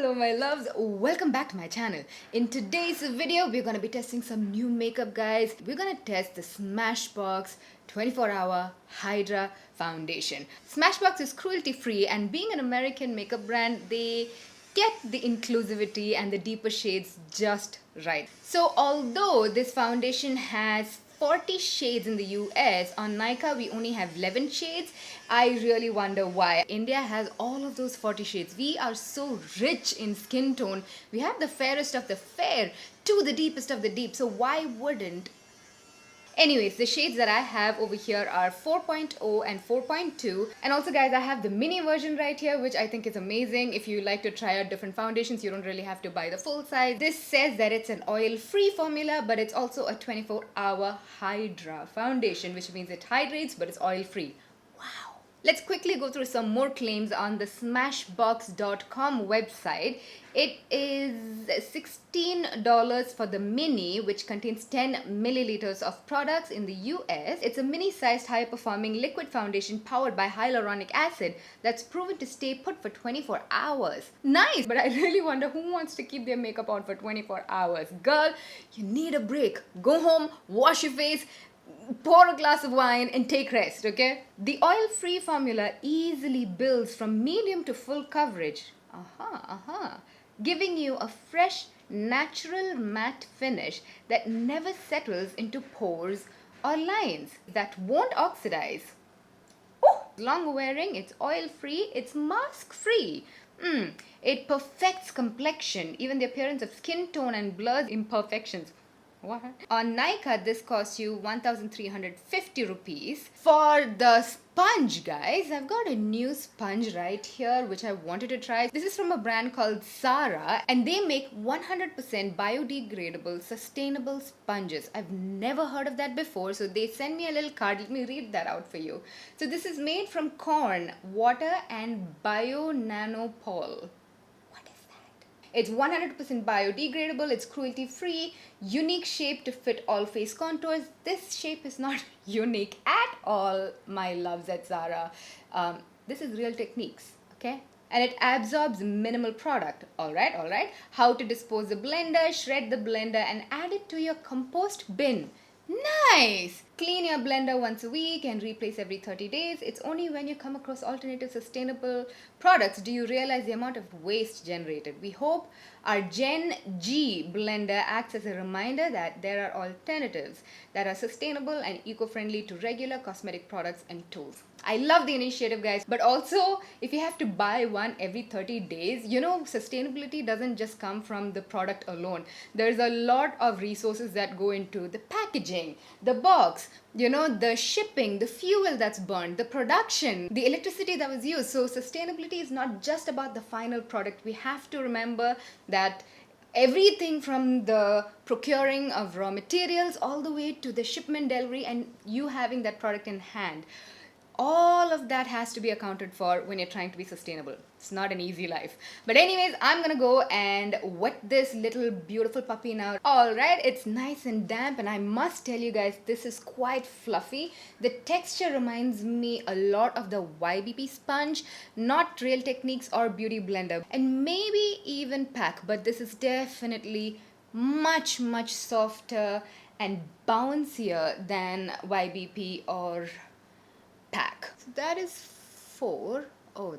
Hello my loves, welcome back to my channel. In today's video, we're gonna be testing some new makeup, guys. We're gonna test the Smashbox 24-hour Hydra foundation. Smashbox is cruelty free, and being an American makeup brand, they get the inclusivity and the deeper shades just right. So although this foundation has 40 shades in the US, on Nykaa we only have 11 shades. I really wonder why. India has all of those 40 shades. We are so rich in skin tone. We have the fairest of the fair to the deepest of the deep. So why wouldn't? Anyways, the shades that I have over here are 4.0 and 4.2. And also guys, I have the mini version right here, which I think is amazing. If you like to try out different foundations, you don't really have to buy the full size. This says that it's an oil-free formula, but it's also a 24-hour Hydra foundation, which means it hydrates, but it's oil-free. Wow. Let's quickly go through some more claims on the Smashbox.com website. It is $16 for the mini, which contains 10 milliliters of products in the US. It's a mini-sized, high-performing liquid foundation powered by hyaluronic acid that's proven to stay put for 24 hours. Nice, but I really wonder who wants to keep their makeup on for 24 hours. Girl, you need a break. Go home, wash your face, pour a glass of wine and take rest, okay? The oil-free formula easily builds from medium to full coverage. Giving you a fresh, natural matte finish that never settles into pores or lines, that won't oxidize. Ooh. Long wearing, it's oil-free, it's mask-free. It perfects complexion, even the appearance of skin tone and blurs imperfections. What? On Nykaa, this costs you 1,350 rupees. For the sponge, guys, I've got a new sponge right here which I wanted to try. This is from a brand called Zara, and they make 100% biodegradable, sustainable sponges. I've never heard of that before, so they sent me a little card. Let me read that out for you. So this is made from corn, water, and bio-nanopol. It's 100% biodegradable, it's cruelty-free, unique shape to fit all face contours. This shape is not unique at all, my loves at Zara. This is Real Techniques, okay? And it absorbs minimal product, alright? How to dispose the blender, shred the blender and add it to your compost bin. Nice! Clean your blender once a week and replace every 30 days. It's only when you come across alternative sustainable products do you realize the amount of waste generated. We hope our Gen G blender acts as a reminder that there are alternatives that are sustainable and eco-friendly to regular cosmetic products and tools. I love the initiative, guys, but also if you have to buy one every 30 days, you know, sustainability doesn't just come from the product alone. There's a lot of resources that go into the packaging, the box, you know, the shipping, the fuel that's burned, the production, the electricity that was used. So sustainability is not just about the final product. We have to remember that everything from the procuring of raw materials all the way to the shipment, delivery, and you having that product in hand, all of that has to be accounted for when you're trying to be sustainable. It's not an easy life. But anyways, I'm gonna go and wet this little beautiful puppy now. Alright, it's nice and damp, and I must tell you guys, this is quite fluffy. The texture reminds me a lot of the YBP sponge, not Real Techniques or Beauty Blender, and maybe even PAC, but this is definitely much softer and bouncier than YBP or PAC. So that is 4. Oh,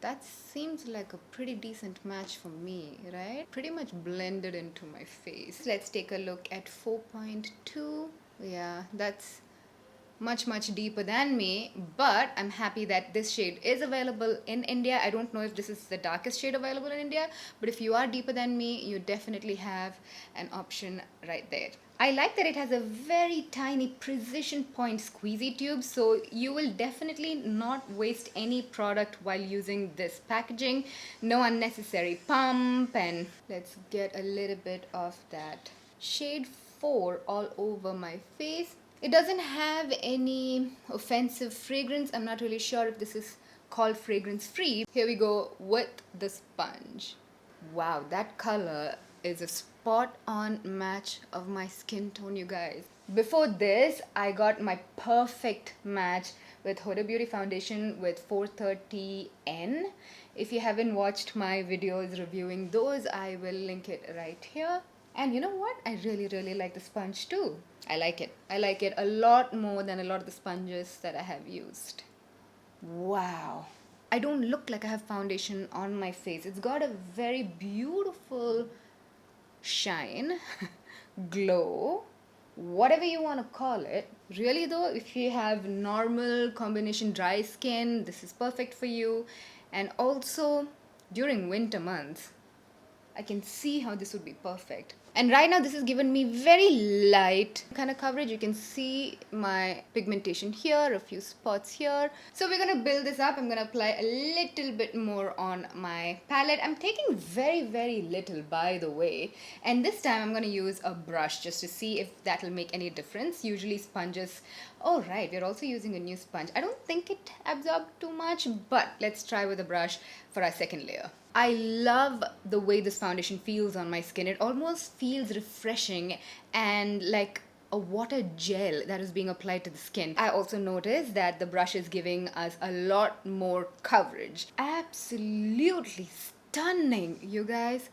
that seems like a pretty decent match for me, right? Pretty much blended into my face. Let's take a look at 4.2. Yeah, that's much deeper than me, but I'm happy that this shade is available in India. I don't know if this is the darkest shade available in India, but if you are deeper than me, you definitely have an option right there. I like that it has a very tiny precision point squeezy tube, so you will definitely not waste any product while using this packaging. No unnecessary pump. And let's get a little bit of that shade 4 all over my face. It doesn't have any offensive fragrance. I'm not really sure if this is called fragrance free. Here we go with the sponge. Wow, that color is a spot on match of my skin tone, you guys. Before this, I got my perfect match with Huda Beauty foundation with 430N. If you haven't watched my videos reviewing those, I will link it right here. And you know what? I really like the sponge too. I like it. I like it a lot more than a lot of the sponges that I have used. Wow. I don't look like I have foundation on my face. It's got a very beautiful shine, glow, whatever you want to call it. Really though, if you have normal combination dry skin, this is perfect for you. And also during winter months, I can see how this would be perfect. And right now this has given me very light kind of coverage. You can see my pigmentation here, a few spots here. So we're gonna build this up. I'm gonna apply a little bit more on my palette. I'm taking very little, by the way. And this time I'm gonna use a brush just to see if that'll make any difference. Usually sponges, oh right, we're also using a new sponge. I don't think it absorbed too much, but let's try with a brush for our second layer. I love the way this foundation feels on my skin. It almost feels refreshing and like a water gel that is being applied to the skin. I also noticed that the brush is giving us a lot more coverage. Absolutely stunning, you guys.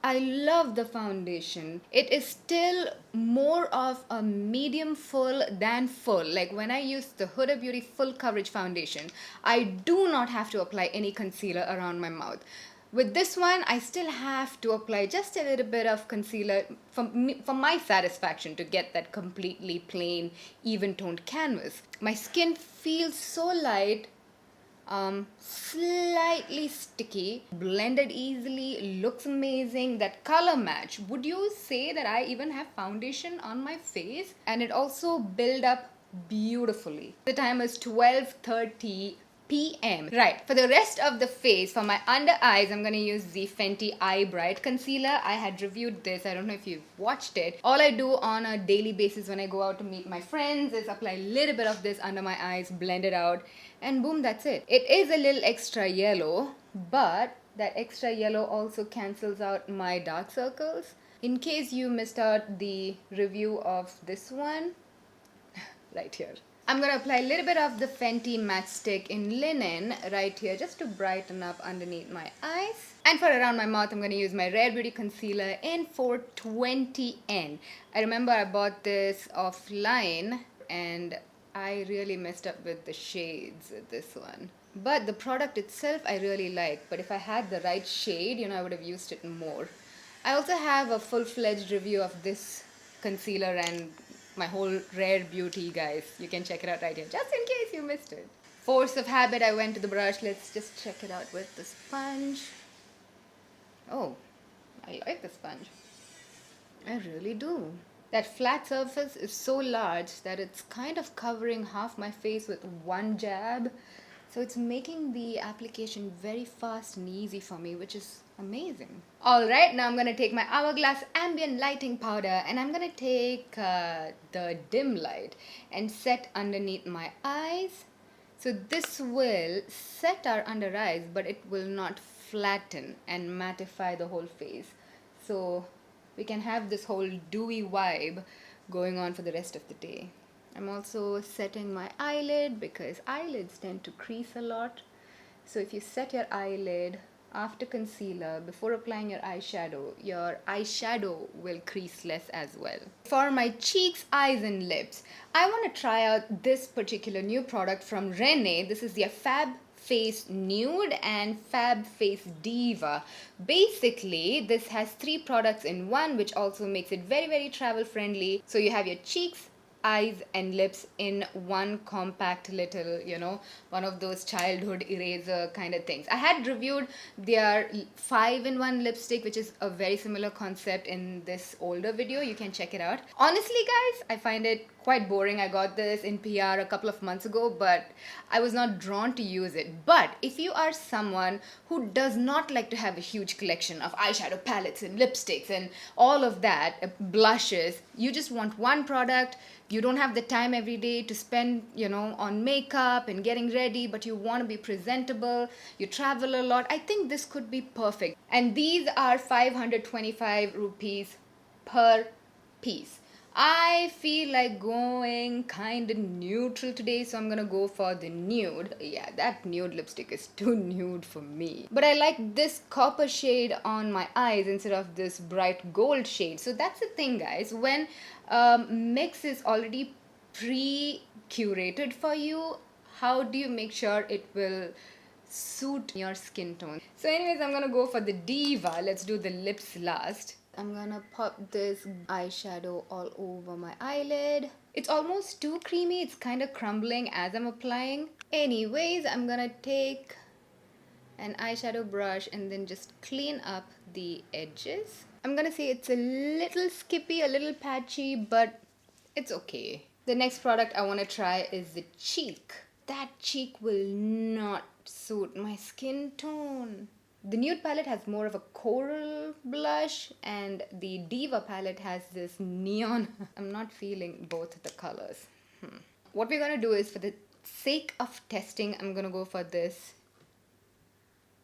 I love the foundation. It is still more of a medium full than full. Like when I use the Huda Beauty full coverage foundation, I do not have to apply any concealer around my mouth. With this one, I still have to apply just a little bit of concealer for my satisfaction to get that completely plain, even-toned canvas. My skin feels so light, slightly sticky, blended easily, looks amazing. That color match, would you say that I even have foundation on my face? And it also built up beautifully. The time is 12:30 p.m. Right, for the rest of the face, for my under eyes, I'm going to use the Fenty Eye Bright Concealer. I had reviewed this. I don't know if you've watched it. All I do on a daily basis when I go out to meet my friends is apply a little bit of this under my eyes, blend it out, and boom, that's it. It is a little extra yellow, but that extra yellow also cancels out my dark circles. In case you missed out the review of this one, right here. I'm going to apply a little bit of the Fenty Matte Stick in Linen right here just to brighten up underneath my eyes. And for around my mouth, I'm going to use my Rare Beauty Concealer in 420N. I remember I bought this offline and I really messed up with the shades with this one. But the product itself I really like. But if I had the right shade, you know, I would have used it more. I also have a full-fledged review of this concealer and my whole Rare Beauty, guys. You can check it out right here, just in case you missed it. Force of habit, I went to the brush. Let's just check it out with the sponge. Oh, I like the sponge. I really do. That flat surface is so large that it's kind of covering half my face with one jab. So it's making the application very fast and easy for me, which is amazing. Alright, now I'm going to take my Hourglass Ambient Lighting Powder and I'm going to take the dim light and set underneath my eyes. So this will set our under eyes, but it will not flatten and mattify the whole face. So we can have this whole dewy vibe going on for the rest of the day. I'm also setting my eyelid because eyelids tend to crease a lot. So if you set your eyelid after concealer before applying your eyeshadow will crease less as well. For my cheeks, eyes and lips, I want to try out this particular new product from Rene. This is their Fab Face Nude and Fab Face Diva. Basically, this has 3 products in one, which also makes it very travel friendly. So you have your cheeks, eyes and lips in one compact little, you know, one of those childhood eraser kind of things. I had reviewed their 5-in-1 lipstick, which is a very similar concept in this older video. You can check it out. Honestly, guys, I find it quite boring. I got this in PR a couple of months ago, but I was not drawn to use it. But if you are someone who does not like to have a huge collection of eyeshadow palettes and lipsticks and all of that, blushes, you just want one product, you don't have the time every day to spend, you know, on makeup and getting ready, but you want to be presentable, you travel a lot, I think this could be perfect. And these are 525 rupees per piece. I feel like going kind of neutral today, so I'm gonna go for the nude. Yeah, that nude lipstick is too nude for me. But I like this copper shade on my eyes instead of this bright gold shade. So that's the thing, guys. When mix is already pre-curated for you, how do you make sure it will suit your skin tone? So anyways, I'm gonna go for the Diva. Let's do the lips last. I'm gonna pop this eyeshadow all over my eyelid. It's almost too creamy. It's kind of crumbling as I'm applying. Anyways, I'm gonna take an eyeshadow brush and then just clean up the edges. I'm gonna say it's a little skippy, a little patchy, but it's okay. The next product I want to try is the cheek. That cheek will not suit my skin tone. The nude palette has more of a coral blush and the Diva palette has this neon. I'm not feeling both the colors. What we're gonna do is, for the sake of testing, I'm gonna go for this.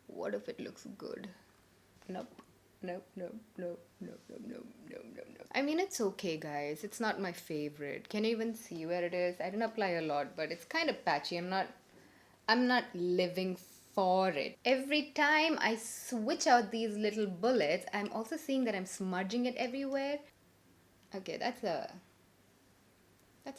What if it looks good? Nope. Nope, nope, nope, nope, nope, nope, nope, nope, nope. I mean, it's okay, guys. It's not my favorite. Can you even see where it is? I didn't apply a lot, but it's kind of patchy. I'm not living for it. Every time I switch out these little bullets, I'm also seeing that I'm smudging it everywhere. Okay, that's a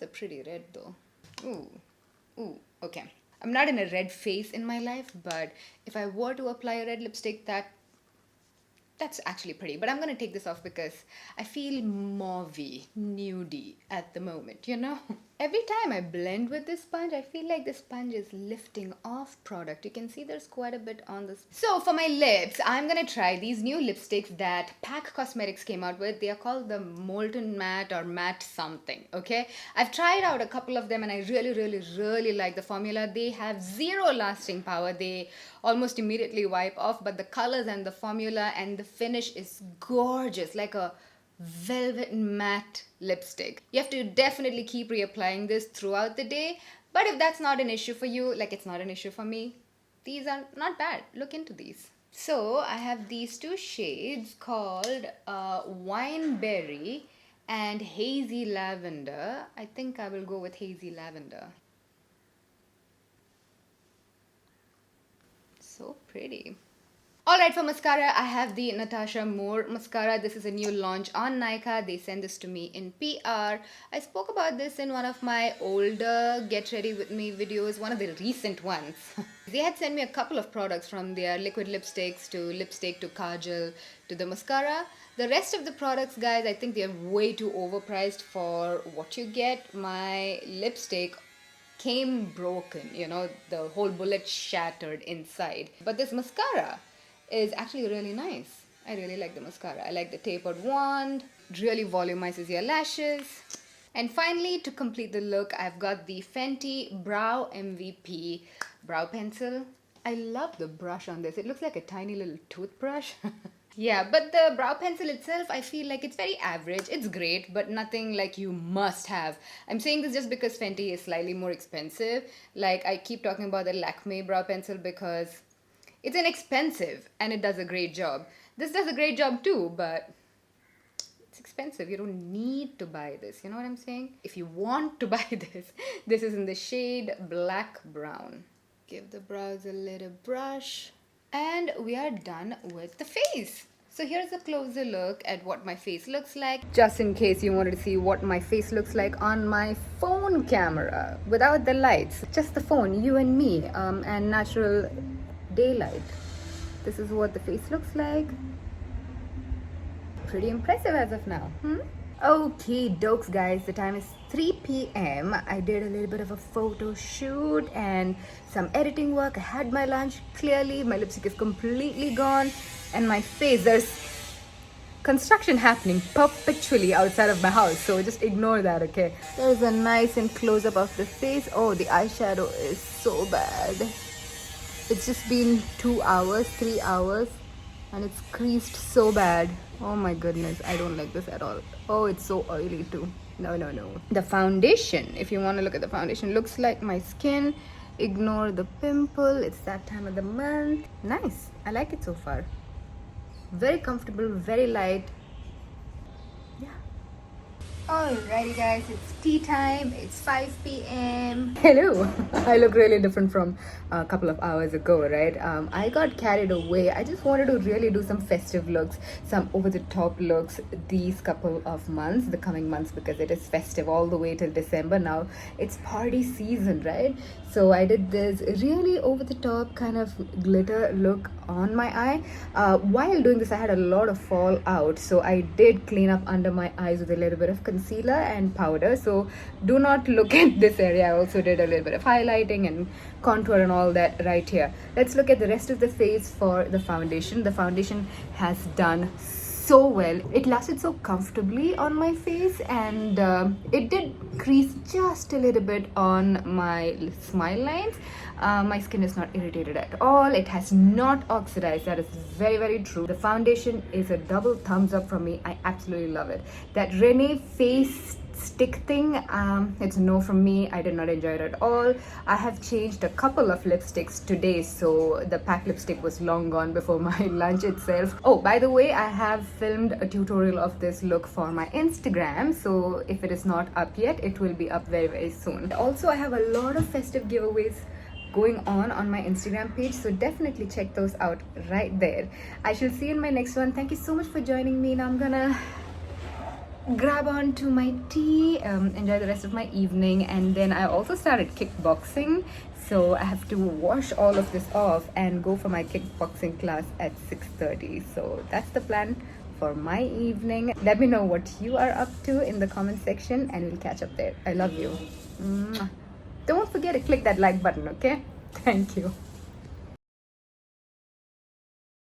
pretty red though. Ooh, okay. I'm not in a red phase in my life, but if I were to apply a red lipstick, that's actually pretty. But I'm gonna take this off because I feel mauvey, nudie at the moment, you know? Every time I blend with this sponge, I feel like the sponge is lifting off product. You can see there's quite a bit on this. So for my lips, I'm gonna try these new lipsticks that Pack Cosmetics came out with. They are called the Molten Matte or Matte something, okay? I've tried out a couple of them and I really like the formula. They have zero lasting power. They almost immediately wipe off, but the colors and the formula and the finish is gorgeous, like a velvet matte lipstick. You have to definitely keep reapplying this throughout the day, but if that's not an issue for you, like it's not an issue for me, these are not bad. Look into these. So I have these two shades called Wineberry and Hazy Lavender. I think I will go with Hazy Lavender. So pretty. Alright, for mascara, I have the Natasha Moore mascara. This is a new launch on Nykaa. They sent this to me in PR. I spoke about this in one of my older Get Ready With Me videos, one of the recent ones. They had sent me a couple of products, from their liquid lipsticks to lipstick to kajal to the mascara. The rest of the products, guys, I think they're way too overpriced for what you get. My lipstick came broken, you know, the whole bullet shattered inside. But this mascara is actually really nice. I really like the mascara. I like the tapered wand. It really volumizes your lashes. And finally, to complete the look, I've got the Fenty Brow MVP brow pencil. I love the brush on this. It looks like a tiny little toothbrush. Yeah, but the brow pencil itself, I feel like it's very average. It's great, but nothing like you must have. I'm saying this just because Fenty is slightly more expensive. Like, I keep talking about the Lakme brow pencil because it's inexpensive and it does a great job. This does a great job too, but it's expensive. You don't need to buy this. You know what I'm saying? If you want to buy this, this is in the shade Black Brown. Give the brows a little brush. And we are done with the face. So here's a closer look at what my face looks like, just in case you wanted to see what my face looks like on my phone camera without the lights. Just the phone, you and me, and natural daylight. This is what the face looks like. Pretty impressive as of now. Okay, dokes, guys, the time is 3 p.m. I did a little bit of a photo shoot and some editing work. I had my lunch. Clearly, my lipstick is completely gone. And my face, there's construction happening perpetually outside of my house. So just ignore that, okay? There's a nice and close-up of the face. Oh, the eyeshadow is so bad. It's just been 2 hours, 3 hours. And it's creased so bad. Oh my goodness, I don't like this at all. Oh, it's so oily too. No. The foundation, if you want to look at the foundation, looks like my skin. Ignore the pimple. It's that time of the month. Nice. I like it so far. Very comfortable, very light. Yeah. Alrighty guys, it's tea time. It's 5 p.m. Hello. I look really different from a couple of hours ago, right? I got carried away. I just wanted to really do some festive looks, some over-the-top looks these couple of months, the coming months, because it is festive all the way till December now. It's party season, right? So I did this really over-the-top kind of glitter look on my eye. While doing this, I had a lot of fallout, so I did clean up under my eyes with a little bit of concealer and powder. So do not look at this area. I also did a little bit of highlighting and contour and all that right here. Let's look at the rest of the face for the foundation. The foundation has done so well. It lasted so comfortably on my face, and it did crease just a little bit on my smile lines. My skin is not irritated at all. It has not oxidized. That is very, very true. The foundation is a double thumbs up from me. I absolutely love it. That Renee face stick thing, it's a no from me. I did not enjoy it at all. I have changed a couple of lipsticks today, so the pack lipstick was long gone before my lunch itself. Oh, by the way, I have filmed a tutorial of this look for my Instagram, so if it is not up yet, it will be up very, very soon. Also, I have a lot of festive giveaways going on my Instagram page, so definitely check those out right there. I shall see you in my next one. Thank you so much for joining me. Now I'm gonna grab on to my tea, enjoy the rest of my evening, and then I also started kickboxing, so I have to wash all of this off and go for my kickboxing class at 6:30. So that's the plan for my evening. Let me know what you are up to in the comment section, and we'll catch up there. I love you. Mwah. Don't forget to click that like button, okay? Thank you.